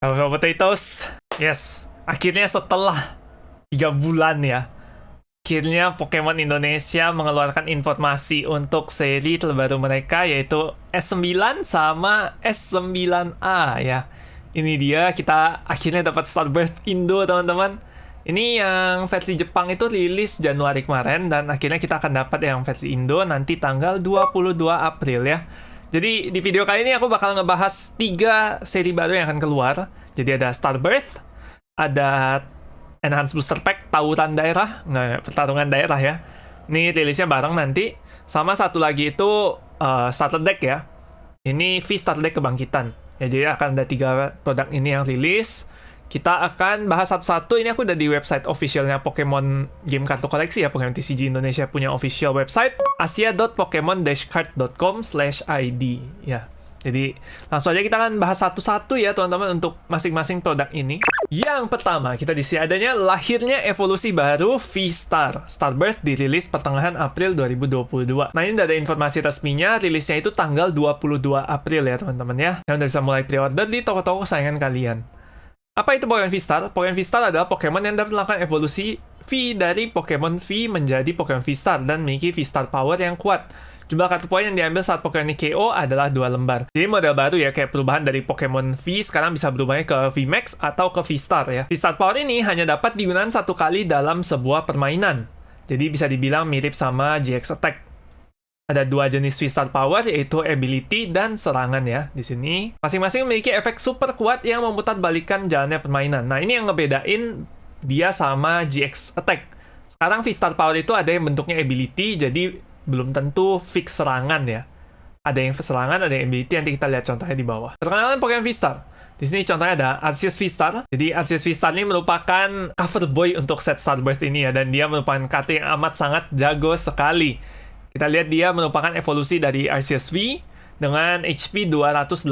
Halo Potatoes. Yes, akhirnya setelah 3 bulan ya, akhirnya Pokemon Indonesia mengeluarkan informasi untuk seri terbaru mereka, yaitu S9 sama S9A ya. Ini dia, kita akhirnya dapat Starbirth Indo teman-teman. Ini yang versi Jepang itu rilis Januari kemarin, dan akhirnya kita akan dapat yang versi Indo nanti tanggal 22 April ya. Jadi di video kali ini aku bakal ngebahas 3 seri baru yang akan keluar. Jadi ada Starbirth, ada Enhanced Booster Pack, Tawuran Daerah, pertarungan daerah ya. Ini rilisnya bareng nanti. Sama satu lagi itu Starter Deck ya. Ini V Starter Deck Kebangkitan. Ya, jadi akan ada 3 produk ini yang rilis. Kita akan bahas satu-satu. Ini aku udah di website officialnya Pokemon Game Kartu Koleksi ya. Pokemon TCG Indonesia punya official website, asia.pokemon-card.com/id ya. Jadi langsung aja kita akan bahas satu-satu ya teman-teman untuk masing-masing produk ini. Yang pertama, kita di sini adanya lahirnya evolusi baru V-Star. Starbirth dirilis pertengahan April 2022. Nah, ini udah ada informasi resminya, rilisnya itu tanggal 22 April ya teman-teman ya. Yang udah bisa mulai pre-order di toko-toko kesayangan kalian. Apa itu Pokemon V-Star? Pokemon V-Star adalah Pokemon yang dapat melakukan evolusi V dari Pokemon V menjadi Pokemon V-Star dan memiliki V-Star power yang kuat. Jumlah kartu poin yang diambil saat Pokemon ini KO adalah 2 lembar. Jadi model baru ya, kayak perubahan dari Pokemon V sekarang bisa berubahnya ke VMAX atau ke V-Star ya. V-Star power ini hanya dapat digunakan 1 kali dalam sebuah permainan. Jadi bisa dibilang mirip sama GX Attack. Ada 2 jenis V-Star Power, yaitu Ability dan Serangan ya. Di sini, masing-masing memiliki efek super kuat yang memutarbalikkan jalannya permainan. Nah, ini yang ngebedain dia sama GX Attack. Sekarang V-Star Power itu ada yang bentuknya Ability, jadi belum tentu fix serangan ya. Ada yang serangan, ada yang Ability, nanti kita lihat contohnya di bawah. Perkenalan Pokemon V-Star. Di sini contohnya ada Arceus V-Star. Jadi Arceus V-Star ini merupakan cover boy untuk set Starbirth ini ya, dan dia merupakan kartu yang amat sangat jago sekali. Kita lihat dia merupakan evolusi dari Arceus V dengan HP 280.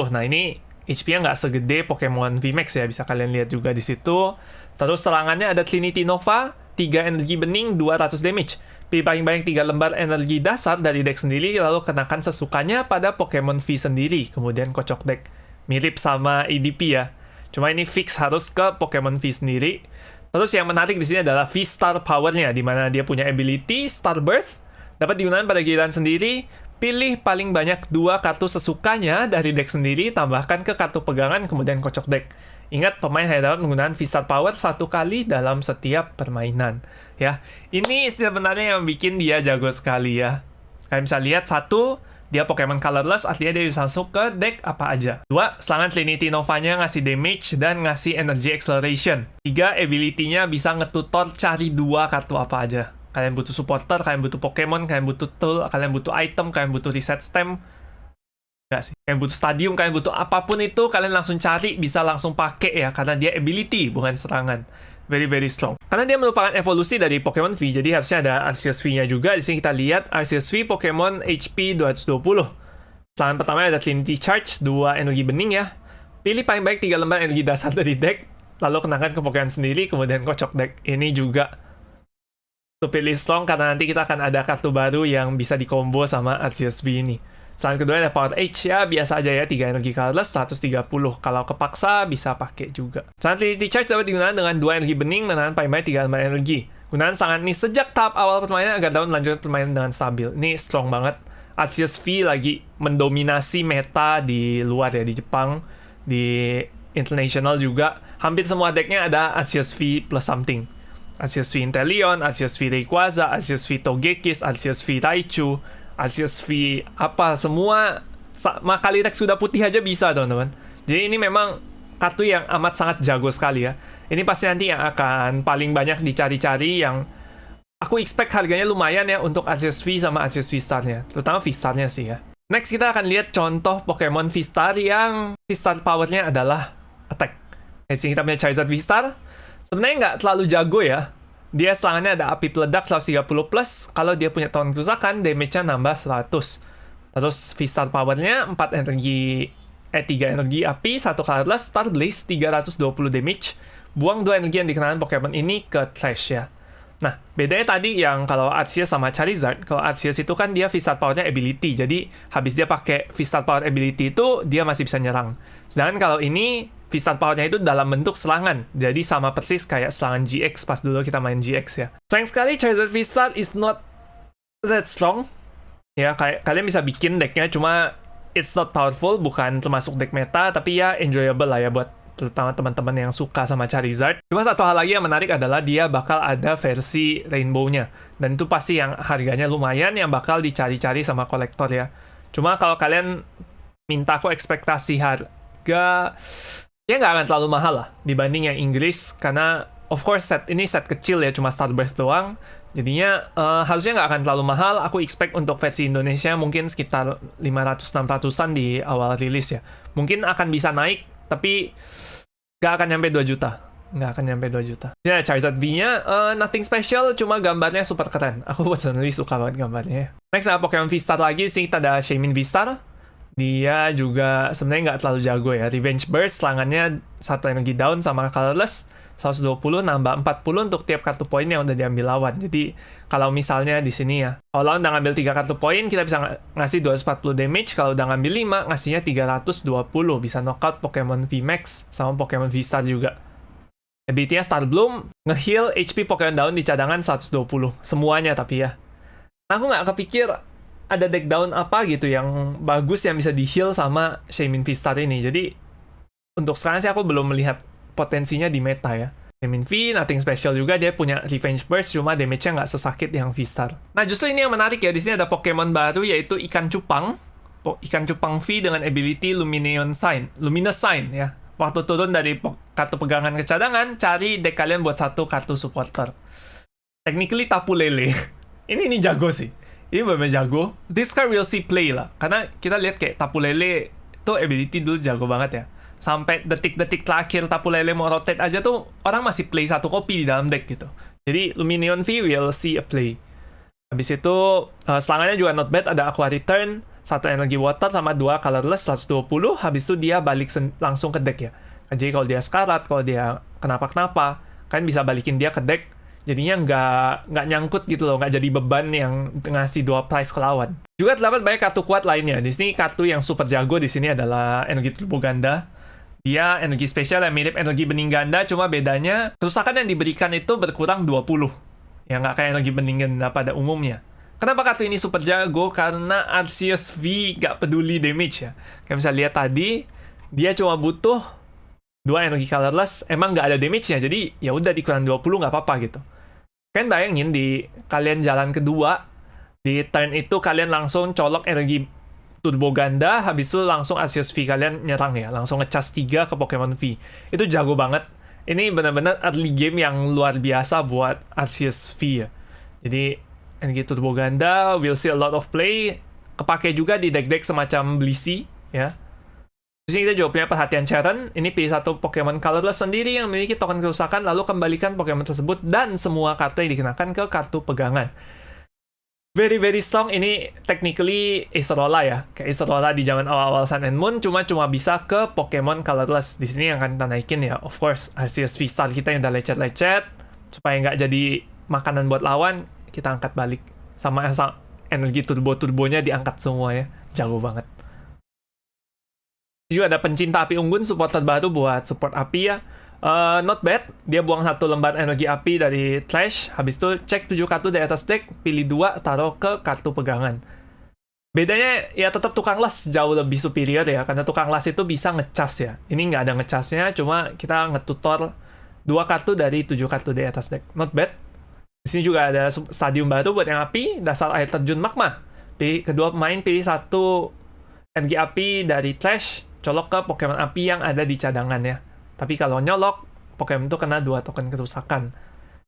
Nah, ini HP-nya nggak segede Pokemon VMAX ya, bisa kalian lihat juga di situ. Terus serangannya ada Trinity Nova, 3 energi bening, 200 damage. Pilih paling banyak 3 lembar energi dasar dari deck sendiri, lalu kenakan sesukanya pada Pokemon V sendiri, kemudian kocok deck. Mirip sama EDP ya. Cuma ini fix harus ke Pokemon V sendiri. Terus yang menarik di sini adalah V-Star Power-nya, di mana dia punya ability Starbirth. Dapat digunakan pada giliran sendiri, pilih paling banyak 2 kartu sesukanya dari deck sendiri, tambahkan ke kartu pegangan, kemudian kocok deck. Ingat, pemain hanya dapat menggunakan V-Star Power 1 kali dalam setiap permainan. Ya, ini sebenarnya yang bikin dia jago sekali ya. Kalian bisa lihat, 1, dia Pokemon colorless, artinya dia bisa masuk ke deck apa aja. 2, serangan Trinity Nova-nya ngasih damage dan ngasih energy acceleration. 3, ability-nya bisa ngetutor cari 2 kartu apa aja. Kalian butuh supporter, kalian butuh Pokemon, kalian butuh tool, kalian butuh item, kalian butuh reset stem. Enggak sih. Kalian butuh stadium, kalian butuh apapun itu, kalian langsung cari, bisa langsung pakai ya, karena dia ability, bukan serangan. Very, very strong. Karena dia merupakan evolusi dari Pokemon V, jadi harusnya ada Arceus V-nya juga. Di sini kita lihat Arceus V Pokemon HP 220. Serangan pertama ada Trinity Charge, 2 energi bening ya. Pilih paling baik 3 lembar energi dasar dari deck, lalu kenakan ke Pokemon sendiri, kemudian kocok deck. Ini juga pilih strong karena nanti kita akan ada kartu baru yang bisa dikombo sama Arceus V ini. Selanjutnya kedua ada Power H ya, biasa aja ya, 3 energi colorless, 130. Kalau kepaksa bisa pakai juga. Selanjutnya Trinity Charge dapat digunakan dengan 2 energi bening dengan paling banyak 3 lembar energi. Gunakan sangat ini sejak tahap awal permainan agar dapat melanjutkan permainan dengan stabil. Ini strong banget. Arceus V lagi mendominasi meta di luar ya, di Jepang, di international juga. Hampir semua decknya ada Arceus V plus something. Arceus V Inteleon, Arceus V Rayquaza, Arceus V Togekiss, Arceus V Raichu, Arceus V apa, semua Makalirex sudah putih aja bisa teman-teman. Jadi ini memang kartu yang amat sangat jago sekali ya. Ini pasti nanti yang akan paling banyak dicari-cari, yang aku expect harganya lumayan ya untuk Arceus V sama Arceus V-Star-nya. Terutama V-Star-nya sih ya. Next kita akan lihat contoh Pokemon V-Star yang V-Star power-nya adalah Attack. Di sini kita punya Charizard V-Star. Sebenarnya nggak terlalu jago ya. Dia serangannya ada api peledak 130+. Kalau dia punya tahun kerusakan, damage-nya nambah 100. Terus V-Star power-nya 3 energi api, 1 colorless, Star Blaze, 320 damage. Buang 2 energi yang dikenakan Pokemon ini ke trash ya. Nah, bedanya tadi yang kalau Arceus sama Charizard, kalau Arceus itu kan dia V-Star power-nya ability. Jadi, habis dia pakai V-Star power ability itu, dia masih bisa nyerang. Sedangkan kalau ini V-Star powernya itu dalam bentuk serangan. Jadi sama persis kayak serangan GX pas dulu kita main GX ya. Sayang sekali Charizard V-Star is not that strong. Ya, kayak kalian bisa bikin decknya, cuma it's not powerful, bukan termasuk deck meta, tapi ya enjoyable lah ya buat terutama teman-teman yang suka sama Charizard. Cuma satu hal lagi yang menarik adalah dia bakal ada versi rainbow-nya. Dan itu pasti yang harganya lumayan, yang bakal dicari-cari sama kolektor ya. Cuma kalau kalian minta aku ekspektasi harga, ya nggak akan terlalu mahal lah dibanding yang Inggris, karena of course ini set kecil ya, cuma Starbirth doang. Jadinya harusnya nggak akan terlalu mahal. Aku expect untuk versi Indonesia mungkin sekitar 500-600an di awal rilis ya. Mungkin akan bisa naik, tapi nggak akan nyampe 2 juta. Nggak akan nyampe 2 juta. Ya, Charizard V-nya nothing special, cuma gambarnya super keren. Aku personally suka banget gambarnya. Next ada Pokemon V-Star lagi, sih kita ada Shaymin V-Star. Dia juga sebenarnya nggak terlalu jago ya. Revenge Burst, serangannya 1 energi down sama Colorless, 120 nambah 40 untuk tiap kartu poin yang udah diambil lawan. Jadi kalau misalnya di sini ya, kalau lawan udah ngambil 3 kartu poin, kita bisa ngasih 240 damage. Kalau udah ngambil 5, ngasihnya 320. Bisa knockout Pokemon VMAX sama Pokemon V-Star juga. Ability-nya Star Bloom, nge-heal HP Pokemon down di cadangan 120. Semuanya tapi ya. Nah, aku nggak kepikir ada deck down apa gitu yang bagus yang bisa di-heal sama Shaymin V-Star ini. Jadi untuk sekarang sih aku belum melihat potensinya di meta ya. Shaymin V, nothing special juga, dia punya Revenge Burst, cuma damage-nya nggak sesakit yang V-Star. Nah, justru ini yang menarik ya, di sini ada Pokemon baru yaitu Ikan Cupang. Ikan Cupang V dengan ability Luminous Sign ya. Waktu turun dari kartu pegangan ke cadangan, cari deck kalian buat 1 kartu supporter. Technically Tapu Lele. ini jago sih. Ini bener jago. This card will see play lah. Karena kita lihat kayak Tapu Lele itu ability dulu jago banget ya. Sampai detik-detik terakhir Tapu Lele mau rotate aja tuh orang masih play 1 kopi di dalam deck gitu. Jadi Lumineon V will see a play. Habis itu serangannya juga not bad. Ada Aqua Return, 1 energi water sama 2 colorless 120. Habis itu dia balik langsung ke deck ya. Jadi kalau dia sekarat, kalau dia kenapa-kenapa, kalian bisa balikin dia ke deck. Jadinya nggak nyangkut gitu loh, nggak jadi beban yang ngasih 2 price ke lawan. Juga terdapat banyak kartu kuat lainnya. Di sini kartu yang super jago di sini adalah energi turbo ganda. Dia energi spesial yang mirip energi bening ganda, cuma bedanya kerusakan yang diberikan itu berkurang 20. Ya nggak kayak energi bening ganda pada umumnya. Kenapa kartu ini super jago? Karena Arceus V nggak peduli damage ya. Kayak bisa lihat tadi, dia cuma butuh 2 energi colorless, emang nggak ada damage-nya, jadi ya udah dikurang 20 nggak apa-apa gitu. Kalian bayangin di kalian jalan kedua, di turn itu kalian langsung colok energi turbo ganda, habis itu langsung Arceus V kalian nyerang ya, langsung ngecas 3 ke Pokemon V. Itu jago banget. Ini benar-benar early game yang luar biasa buat Arceus V ya. Jadi energi turbo ganda will see a lot of play. Kepake juga di deck-deck semacam Blissey ya. Di sini kita juga punya perhatian Cheren. Ini pilih 1 Pokemon colorless sendiri yang memiliki token kerusakan, lalu kembalikan Pokemon tersebut dan semua kartu yang dikenakan ke kartu pegangan. Very very strong. Ini technically Acerola ya, kayak Acerola di zaman awal-awal Sun and Moon, cuma bisa ke Pokemon colorless. Di sini yang akan kita naikin ya, of course, Arceus V-Star kita yang udah lecet-lecet, supaya nggak jadi makanan buat lawan, kita angkat balik. Sama energi turbo-turbonya diangkat semua ya, jago banget. Juga ada pencinta api unggun, supporter baru buat support api ya. Not bad, dia buang 1 lembar energi api dari trash, habis itu cek 7 kartu dari atas deck, pilih 2, taruh ke kartu pegangan. Bedanya ya tetap tukang las jauh lebih superior ya, karena tukang las itu bisa ngecas ya. Ini nggak ada ngecasnya, cuma kita ngetutor 2 kartu dari 7 kartu dari atas deck. Not bad. Di sini juga ada stadium baru buat yang api, dasar air terjun magma. Kedua pemain pilih 1 energi api dari trash, colok ke Pokemon api yang ada di cadangan ya. Tapi kalau nyolok, Pokemon itu kena 2 token kerusakan.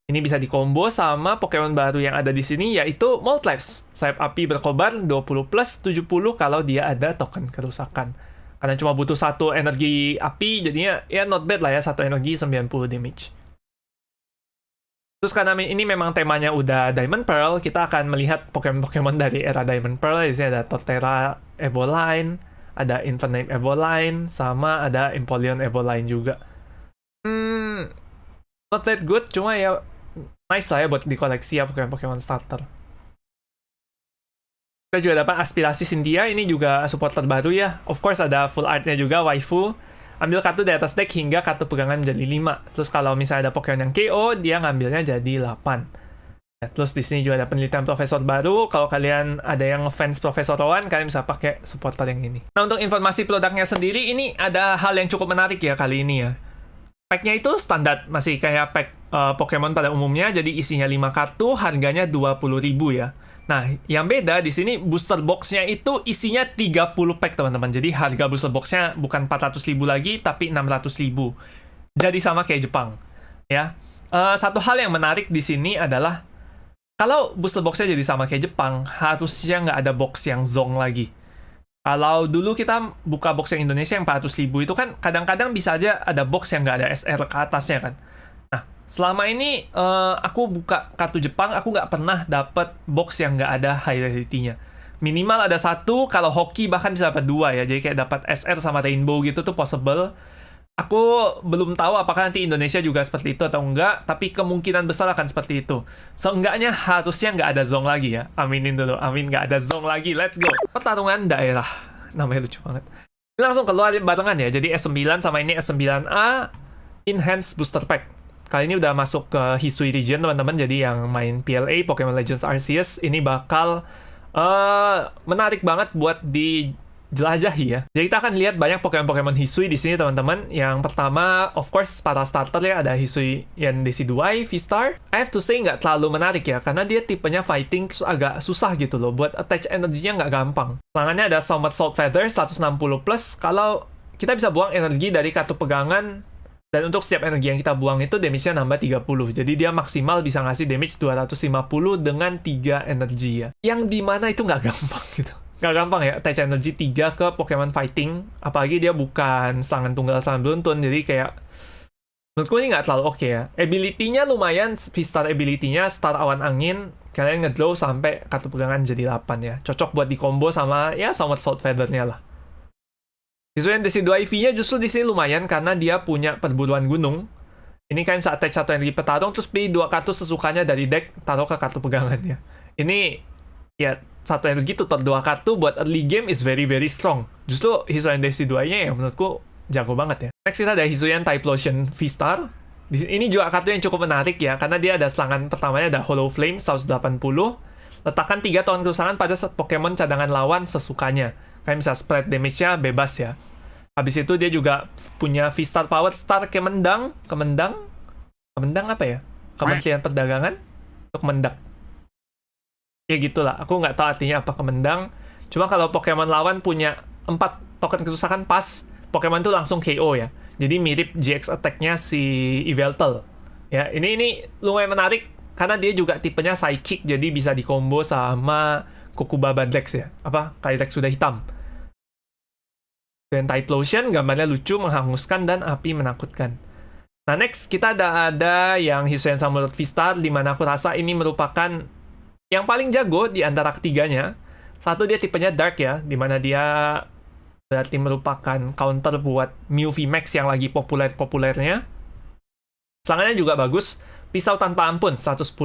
Ini bisa dikombo sama Pokemon baru yang ada di sini, yaitu Moltres. Sayap api berkobar 20 plus 70 kalau dia ada token kerusakan. Karena cuma butuh 1 energi api, jadinya ya not bad lah ya, 1 energi 90 damage. Terus karena ini memang temanya udah Diamond Pearl, kita akan melihat Pokemon-Pokemon dari era Diamond Pearl. Di sini ada Torterra Evoline, ada Infinite Evoline, sama ada Empoleon Evoline juga. Not that good, cuma ya nice lah ya buat dikoleksi ya Pokemon starter. Kita juga dapat Aspirasi Cynthia, ini juga supporter baru ya. Of course ada full artnya juga, waifu. ambil kartu dari atas deck hingga kartu pegangan menjadi 5. Terus kalau misalnya ada Pokemon yang KO, dia ngambilnya jadi 8. Ya, terus di sini juga ada penelitian Profesor baru. Kalau kalian ada yang fans Profesor Rowan, kalian bisa pakai supporter yang ini. Nah, untuk informasi produknya sendiri, ini ada hal yang cukup menarik ya kali ini ya. Packnya itu standar, masih kayak pack Pokemon pada umumnya, jadi isinya 5 kartu, harganya 20.000 ya. Nah, yang beda di sini booster box-nya itu isinya 30 pack teman-teman. Jadi harga booster box-nya bukan 400.000 lagi, tapi 600.000. Jadi sama kayak Jepang, ya. Satu hal yang menarik di sini adalah kalau booster box-nya jadi sama kayak Jepang, harusnya nggak ada box yang zong lagi. Kalau dulu kita buka box yang Indonesia yang 400.000 itu kan kadang-kadang bisa aja ada box yang nggak ada SR ke atasnya kan. Nah, selama ini aku buka kartu Jepang, aku nggak pernah dapet box yang nggak ada high rarity-nya. Minimal ada 1, kalau hoki bahkan bisa dapat 2 ya. Jadi kayak dapat SR sama Rainbow gitu tuh possible. Aku belum tahu apakah nanti Indonesia juga seperti itu atau enggak, tapi kemungkinan besar akan seperti itu. Seenggaknya harusnya nggak ada zong lagi ya. Aminin dulu, amin nggak ada zong lagi, let's go. Pertarungan daerah, namanya lucu banget. Ini langsung keluar barengan ya, jadi S9 sama ini S9A Enhanced Booster Pack. Kali ini udah masuk ke Hisui region teman-teman, jadi yang main PLA, Pokemon Legends Arceus, ini bakal menarik banget buat dijelajahi ya. Jadi kita akan lihat banyak Pokemon Hisui di sini teman-teman. Yang pertama, of course, para starter ya, ada Hisui yang Decidueye, V-Star. I have to say nggak terlalu menarik ya, karena dia tipenya fighting terus agak susah gitu loh. Buat attach energinya nggak gampang. Serangannya ada Somewhat Salt Feather, 160+. Kalau kita bisa buang energi dari kartu pegangan, dan untuk setiap energi yang kita buang itu damage-nya nambah 30. Jadi dia maksimal bisa ngasih damage 250 dengan 3 energi ya. Yang dimana itu nggak gampang gitu. Nggak gampang ya, attach energy 3 ke Pokemon Fighting. Apalagi dia bukan serangan tunggal, serangan beruntun. Jadi kayak, menurutku ini nggak terlalu oke ya. Ability-nya lumayan, V-Star ability-nya, Star Awan Angin. Kalian nge-draw sampai kartu pegangan jadi 8 ya. Cocok buat di combo sama, ya, Somewhat Salt Feather-nya lah. Hisui Decidueye V-nya justru di sini lumayan karena dia punya perburuan gunung. Ini kalian bisa attach 1 energi petarung, terus pilih 2 kartu sesukanya dari deck, taruh ke kartu pegangannya. Ini, ya, 1 energi tutor 2 kartu buat early game is very very strong. Justru Hisuian Decidueye-nya yang menurutku jago banget ya. Next kita ada Hisuian Typhlosion V-Star. Ini juga kartu yang cukup menarik ya, karena dia ada serangan pertamanya ada Hollow Flame 180. Letakkan 3 token kerusakan pada Pokemon cadangan lawan sesukanya. Kalian bisa spread damage-nya bebas ya. Habis itu dia juga punya V-Star Powered Star Kemendang apa ya? Kementerian Perdagangan untuk mendak. Ya gitulah, aku nggak tahu artinya apa Kemendang. Cuma kalau Pokemon lawan punya 4 token kerusakan pas, Pokemon itu langsung KO ya. Jadi mirip GX attack-nya si Yveltal. Ya, ini lumayan menarik karena dia juga tipenya Psychic, jadi bisa dikombo sama Kokubaba Dex ya. Kyrex sudah hitam. Dan Typhlosion gambarnya lucu, menghanguskan dan api menakutkan. Nah, next kita ada yang Hisuian Samurai V-Star, di mana aku rasa ini merupakan yang paling jago di antara ketiganya. Satu, dia tipenya Dark ya, di mana dia berarti merupakan counter buat Mew VMAX yang lagi populernya. Serangannya juga bagus, pisau tanpa ampun 110+,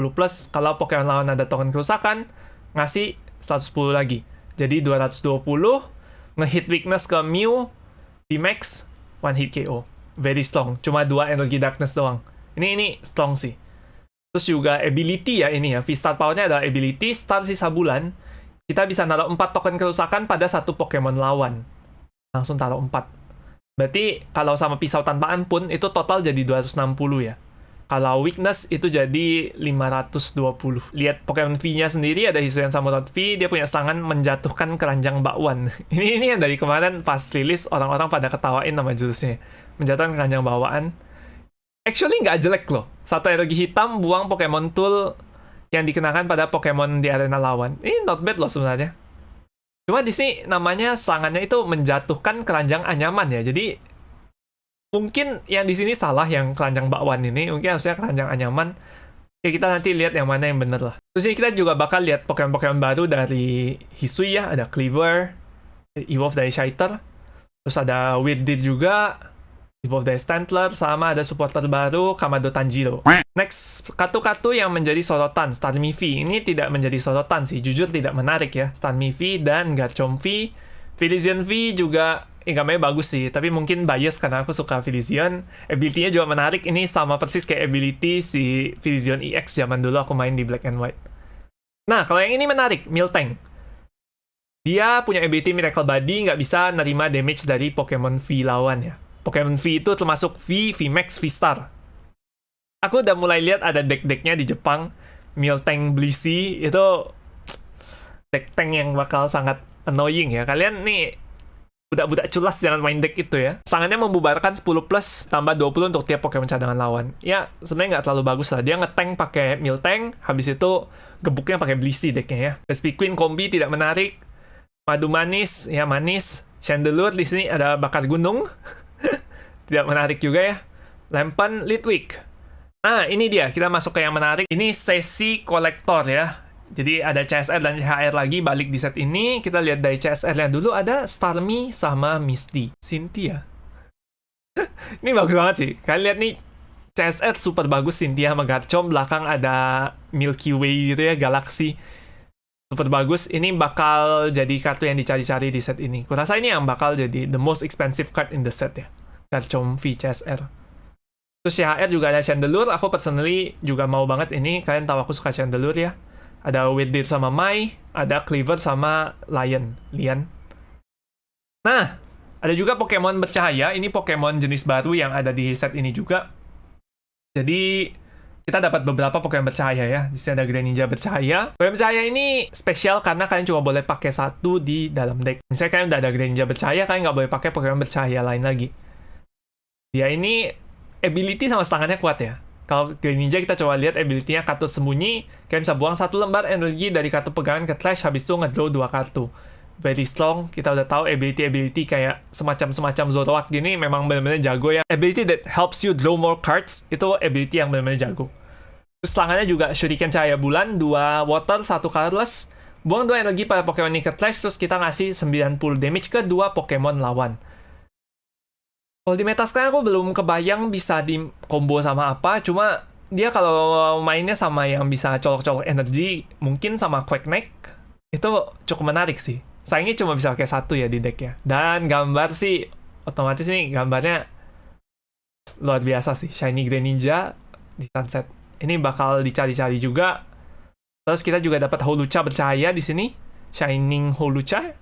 kalau Pokemon lawan ada token kerusakan, ngasih 110 lagi. Jadi 220, nge-hit weakness ke Mew VMAX, 1 hit KO. Very strong, cuma 2 energi darkness doang. Ini strong sih. Terus juga ability ya ini ya, V-Star Power-nya ada ability, Star Sisa Bulan. Kita bisa naruh 4 token kerusakan pada satu Pokemon lawan. Langsung taruh 4. Berarti kalau sama pisau tanpa ampun, itu total jadi 260 ya. Kalau weakness itu jadi 520. Lihat Pokemon V-nya sendiri, ada Hisuian Samurai V, dia punya serangan menjatuhkan keranjang bakwan. ini yang dari kemarin pas rilis, orang-orang pada ketawain nama jurusnya. Menjatuhkan keranjang bawaan. Actually nggak jelek loh. 1 energi hitam, buang Pokemon Tool yang dikenakan pada Pokemon di arena lawan. Ini not bad loh sebenarnya. Cuma di sini namanya serangannya itu menjatuhkan keranjang anyaman ya. Jadi mungkin yang di sini salah yang keranjang bakwan ini. Mungkin harusnya keranjang anyaman. Oke, kita nanti lihat yang mana yang bener lah. Terus ini kita juga bakal lihat Pokemon baru dari Hisui ya. Ada Cleaver, Evolve dari Scyther. Terus ada Weirdir juga, Evolve dari Stantler, sama ada supporter baru Kamado Tanjiro. Next, kartu-kartu yang menjadi sorotan. Starmie V ini tidak menjadi sorotan sih, jujur tidak menarik ya. Starmie V dan Garchomp V. Virizion V juga gambarnya bagus sih, tapi mungkin bias karena aku suka Virizion. Ability-nya juga menarik, ini sama persis kayak ability si Virizion EX zaman dulu aku main di Black and White. Nah, kalau yang ini menarik, Miltank. Dia punya ability Miracle Body, nggak bisa nerima damage dari Pokemon V lawan ya. Pokemon V itu termasuk V, VMAX, V-Star. Aku udah mulai lihat ada deck-decknya di Jepang. Miltank Blissey itu deck tank yang bakal sangat annoying ya. Kalian nih budak-budak culas jangan main deck itu ya. Serangannya membubarkan 10 plus tambah 20 untuk tiap Pokemon cadangan lawan. Ya, sebenarnya nggak terlalu bagus lah. Dia nge-tank pakai Miltank, habis itu gebuknya pakai Blissey decknya ya. Recipe Queen kombi tidak menarik. Madu manis, ya manis. Chandelure di sini ada bakar gunung. Tidak menarik juga ya. Lampan Litwick. Nah, ini dia. Kita masuk ke yang menarik. Ini sesi kolektor ya. Jadi ada CSR dan CHR lagi balik di set ini. Kita lihat dari CSR-nya dulu ada Starmie sama Misty. Cynthia. Ini bagus banget sih. Kalian lihat nih. CSR super bagus, Cynthia sama Garchomp. Belakang ada Milky Way gitu ya, galaksi. Super bagus, ini bakal jadi kartu yang dicari-cari di set ini. Kurasa ini yang bakal jadi the most expensive card in the set ya. Garchomp V CSR. Terus CHR juga ada Chandelure, aku personally juga mau banget ini. Kalian tahu aku suka Chandelure ya. Ada Wildir sama Mai, ada Cleaver sama Lian. Nah, ada juga Pokemon bercahaya, ini Pokemon jenis baru yang ada di set ini juga. Jadi kita dapat beberapa Pokemon bercahaya ya. Di sini ada Greninja bercahaya. Pokemon bercahaya ini spesial karena kalian cuma boleh pakai satu di dalam deck. Misalnya kalian udah ada Greninja bercahaya, kalian nggak boleh pakai Pokemon bercahaya lain lagi. Dia ini ability sama serangannya kuat ya. Kalau Greninja kita coba lihat ability-nya kartu sembunyi. Kalian bisa buang satu lembar energi dari kartu pegangan ke trash, habis itu ngedraw 2 kartu. Very strong, kita udah tahu ability kayak semacam Zoroark gini memang benar-benar jago ya. Ability that helps you draw more cards, itu ability yang benar-benar jago. Terus serangannya juga Shuriken Cahaya Bulan, 2 Water, 1 Colorless. Buang 2 energi pada Pokemon ini ke Trash, terus kita ngasih 90 damage ke 2 Pokemon lawan. Kalau di meta sekarang aku belum kebayang bisa di combo sama apa, cuma dia kalau mainnya sama yang bisa colok-colok energi, mungkin sama Quackneck, itu cukup menarik sih. Sayangnya cuma bisa pakai 1 ya di deck ya. Dan gambar sih, otomatis nih gambarnya luar biasa sih. Shiny Greninja di sunset. Ini bakal dicari-cari juga. Terus kita juga dapat Holucha bercahaya di sini. Shining Holucha,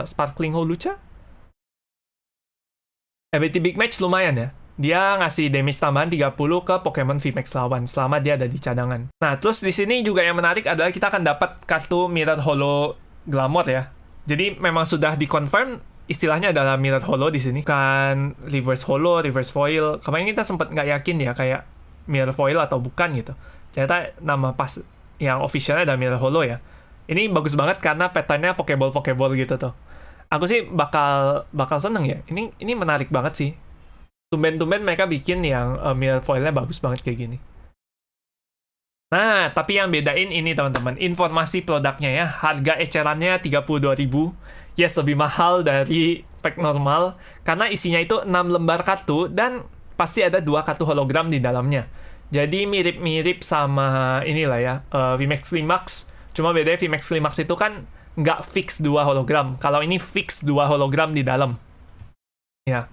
Sparkling Holucha. Ability Big Match lumayan ya. Dia ngasih damage tambahan 30 ke Pokemon VMAX lawan selama dia ada di cadangan. Nah, terus di sini juga yang menarik adalah kita akan dapat kartu Mirror Holo Glamour ya. Jadi memang sudah dikonfirm istilahnya adalah Mirror Holo di sini. Kan Reverse Holo, Reverse Foil. Kemarin kita sempat nggak yakin ya kayak Mirror Foil atau bukan gitu. Ternyata nama pas yang officialnya ada Mirror Holo ya. Ini bagus banget karena patternnya Pokeball gitu tuh. Aku sih bakal seneng ya. Ini menarik banget sih. Tumben-tumben mereka bikin yang Mirror Foilnya bagus banget kayak gini. Nah, tapi yang bedain ini teman-teman, informasi produknya ya. Harga ecerannya 32.000. Yes, lebih mahal dari pack normal karena isinya itu 6 lembar kartu dan pasti ada 2 kartu hologram di dalamnya. Jadi mirip-mirip sama inilah ya, VMAX Climax. Cuma bedanya VMAX Climax itu kan nggak fix 2 hologram. Kalau ini fix 2 hologram di dalam. Ya.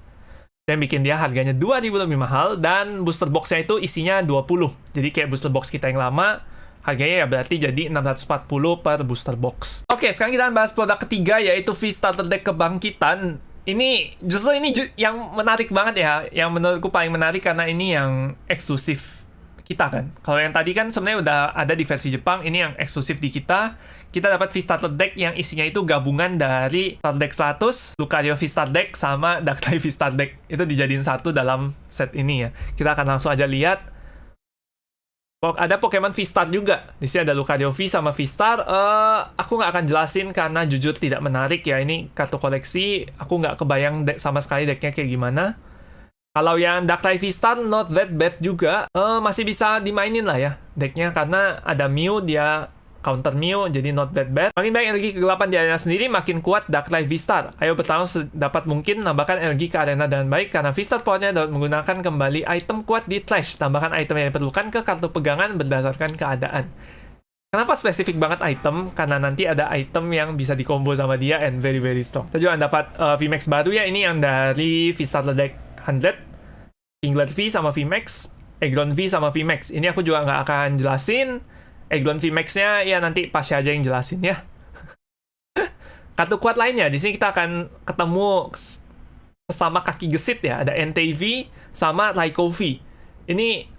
Dan bikin dia harganya 2.000 lebih mahal. Dan booster box-nya itu isinya 20. Jadi kayak booster box kita yang lama, harganya ya berarti jadi 640 per booster box. Oke, sekarang kita akan bahas produk ketiga, yaitu V-Starter Deck Kebangkitan. Ini justru yang menarik banget ya. Yang menurutku paling menarik karena ini yang eksklusif kita kan. Kalau yang tadi kan sebenarnya udah ada di versi Jepang, ini yang eksklusif di kita. Kita dapat V-Starter Deck yang isinya itu gabungan dari Starter Deck 100, Lucario V-Star Deck, sama Darkrai V-Star Deck. Itu dijadiin satu dalam set ini ya. Kita akan langsung aja lihat. Ada Pokemon V-Star juga. Di sini ada Lucario V sama V-Star. Aku nggak akan jelasin karena jujur tidak menarik ya. Ini kartu koleksi. Aku nggak kebayang sama sekali decknya kayak gimana. Kalau yang Darkrai V-Star, not that bad juga. Masih bisa dimainin lah ya decknya. Karena ada Mew, dia counter Mew, jadi not that bad. Makin banyak energi kegelapan di arena sendiri, makin kuat Darkrai V-Star. Ayo bertarung sedapat mungkin, nambahkan energi ke arena dengan baik, karena V-Star powernya dapat menggunakan kembali item kuat di Trash. Tambahkan item yang diperlukan ke kartu pegangan berdasarkan keadaan. Kenapa spesifik banget item? Karena nanti ada item yang bisa dikombo sama dia and very very strong. Kita juga dapat VMAX baru ya, ini yang dari V-Starter Deck 100, Kinglet V sama VMAX, Eglon V sama VMAX. Ini aku juga nggak akan jelasin. Eglon VMAX-nya ya nanti pas aja yang jelasin ya. Kartu kuat lainnya, di sini kita akan ketemu sama kaki gesit ya, ada NTV sama Raikou V. Ini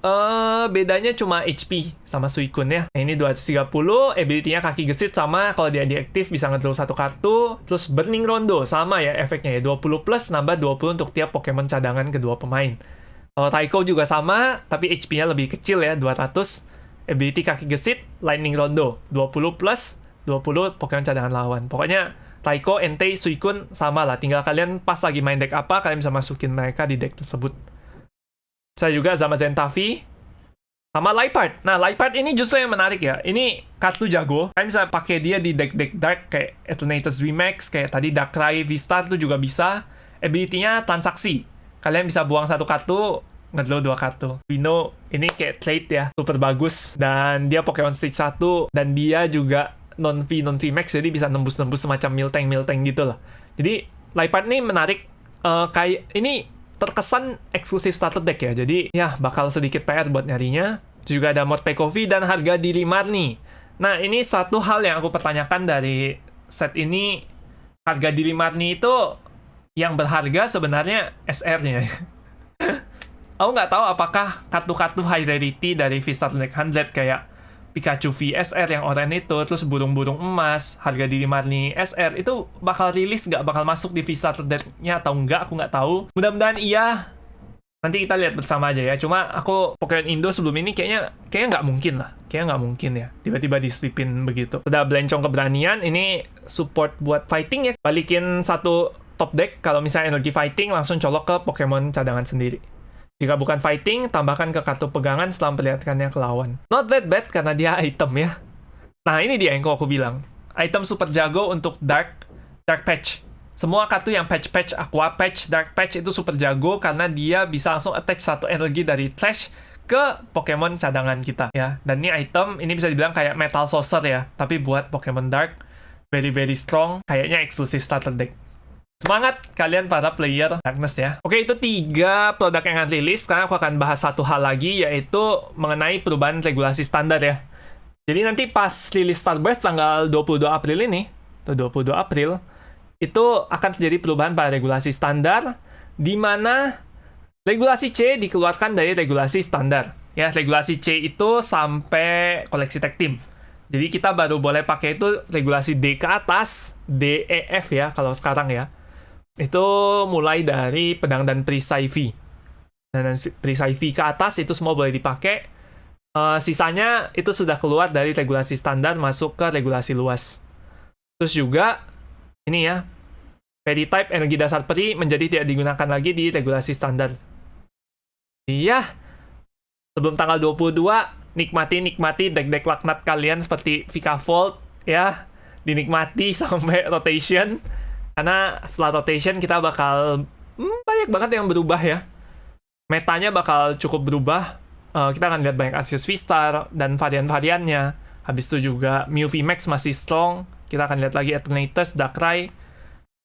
bedanya cuma HP sama Suicune ya. Nah, ini 230, ability-nya kaki gesit sama kalau dia diaktif bisa ngedraw satu kartu. Terus Burning Rondo sama ya efeknya ya, 20 plus nambah 20 untuk tiap Pokemon cadangan kedua pemain. Kalau Raikou juga sama, tapi HP-nya lebih kecil ya, 200. Ability kaki gesit, Lightning Rondo, 20 plus 20 Pokemon cadangan lawan. Pokoknya Raikou, Entei, Suicune sama lah. Tinggal kalian pas lagi main deck apa, kalian bisa masukin mereka di deck tersebut. Saya juga sama Zentavi sama Liepard. Nah, Liepard ini justru yang menarik ya. Ini kartu jago. Kalian bisa pakai dia di deck-deck dark kayak Eternatus VMAX, kayak tadi Darkrai V-Star itu juga bisa. Ability-nya transaksi. Kalian bisa buang satu kartu, ngedraw dua kartu. Wino ini kayak trade ya, super bagus. Dan dia Pokemon Stage 1 dan dia juga non-V Max, jadi bisa nembus-nembus semacam Miltank gitu lah. Jadi Liepard ini menarik. Kayak ini terkesan eksklusif starter deck ya, jadi ya bakal sedikit PR buat nyarinya. Juga ada Morpeko V dan harga diri Marnie. Nah, ini satu hal yang aku pertanyakan dari set ini. Harga diri Marnie itu yang berharga sebenarnya SR-nya. Aku nggak tahu apakah kartu-kartu high rarity dari V-Starter Deck 100 kayak Pikachu VSR yang oranye itu, terus burung-burung emas, harga diri Marnie SR, itu bakal rilis nggak, bakal masuk di V-Starter Deck-nya atau enggak, aku nggak tahu. Mudah-mudahan iya. Nanti kita lihat bersama aja ya. Cuma aku Pokemon Indo sebelum ini kayaknya nggak mungkin lah. Kayaknya nggak mungkin ya. Tiba-tiba diselipin begitu. Udah Belencong keberanian, ini support buat fighting ya. Balikin satu top deck, kalau misalnya energi fighting, langsung colok ke Pokemon cadangan sendiri. Jika bukan fighting, tambahkan ke kartu pegangan setelah memperlihatkannya ke lawan. Not that bad karena dia item ya. Nah, ini dia yang aku bilang. Item super jago untuk Dark Patch. Semua kartu yang Patch, Aqua Patch, Dark Patch itu super jago karena dia bisa langsung attach satu energi dari Trash ke Pokemon cadangan kita ya. Dan ini item, ini bisa dibilang kayak Metal Saucer ya. Tapi buat Pokemon Dark, very very strong. Kayaknya eksklusif starter deck. Semangat kalian para player Darkness ya. Oke, itu 3 produk yang akan rilis. Sekarang aku akan bahas satu hal lagi, yaitu mengenai perubahan regulasi standar ya. Jadi nanti pas rilis Starbirth tanggal 22 April ini, atau 22 April, itu akan terjadi perubahan pada regulasi standar, di mana regulasi C dikeluarkan dari regulasi standar. Ya, regulasi C itu sampai koleksi tag team. Jadi kita baru boleh pakai itu regulasi D ke atas, D, E, F ya, kalau sekarang ya. Itu mulai dari pedang dan perisai V. Dan perisai V ke atas itu semua boleh dipakai. Sisanya itu sudah keluar dari regulasi standar masuk ke regulasi luas. Terus juga ini ya, Peri type energi dasar peri menjadi tidak digunakan lagi di regulasi standar. Iya, sebelum tanggal 22 nikmati deck-deck laknat kalian seperti Vikavolt ya, dinikmati sampai rotation. Karena setelah rotation kita bakal banyak banget yang berubah ya. Metanya bakal cukup berubah. Kita akan lihat banyak Arceus V-Star dan varian-variannya. Habis itu juga Mew VMAX masih strong. Kita akan lihat lagi Eternatus, Darkrai.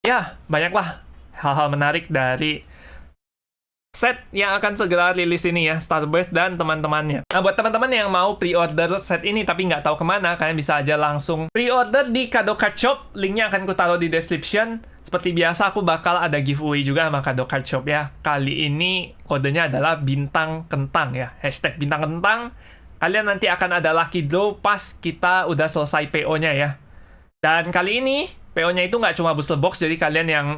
Ya, banyaklah hal-hal menarik dari set yang akan segera rilis ini ya, Starbirth dan teman-temannya. Nah, buat teman-teman yang mau pre-order set ini tapi nggak tahu kemana, kalian bisa aja langsung pre-order di Kado Card Shop. Linknya akan ku taruh di description. Seperti biasa, aku bakal ada giveaway juga sama Kado Card Shop ya. Kali ini kodenya adalah Bintang Kentang ya, hashtag Bintang Kentang. Kalian nanti akan ada lucky draw pas kita udah selesai PO-nya ya. Dan kali ini, PO-nya itu nggak cuma booster box, jadi kalian yang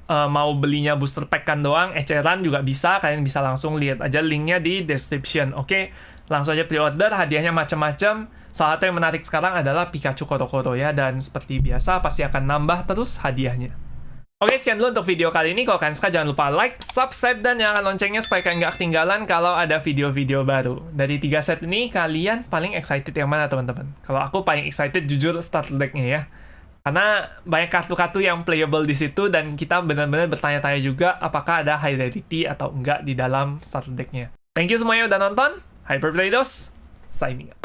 mau belinya booster pack kan doang, eceran juga bisa. Kalian bisa langsung lihat aja linknya di description. Oke, langsung aja pre-order, hadiahnya macam-macam. Salah satu yang menarik sekarang adalah Pikachu Koro-Koro ya, dan seperti biasa pasti akan nambah terus hadiahnya. Oke, sekian dulu untuk video kali ini. Kalau kalian suka jangan lupa like, subscribe, dan nyalakan loncengnya supaya kalian nggak ketinggalan kalau ada video-video baru. Dari 3 set ini, kalian paling excited yang mana teman-teman? Kalau aku paling excited jujur starter deck-nya ya. Karena banyak kartu-kartu yang playable di situ dan kita benar-benar bertanya-tanya juga apakah ada high rarity atau enggak di dalam starter deck-nya. Thank you semuanya udah nonton. Hyperplaydos, signing out.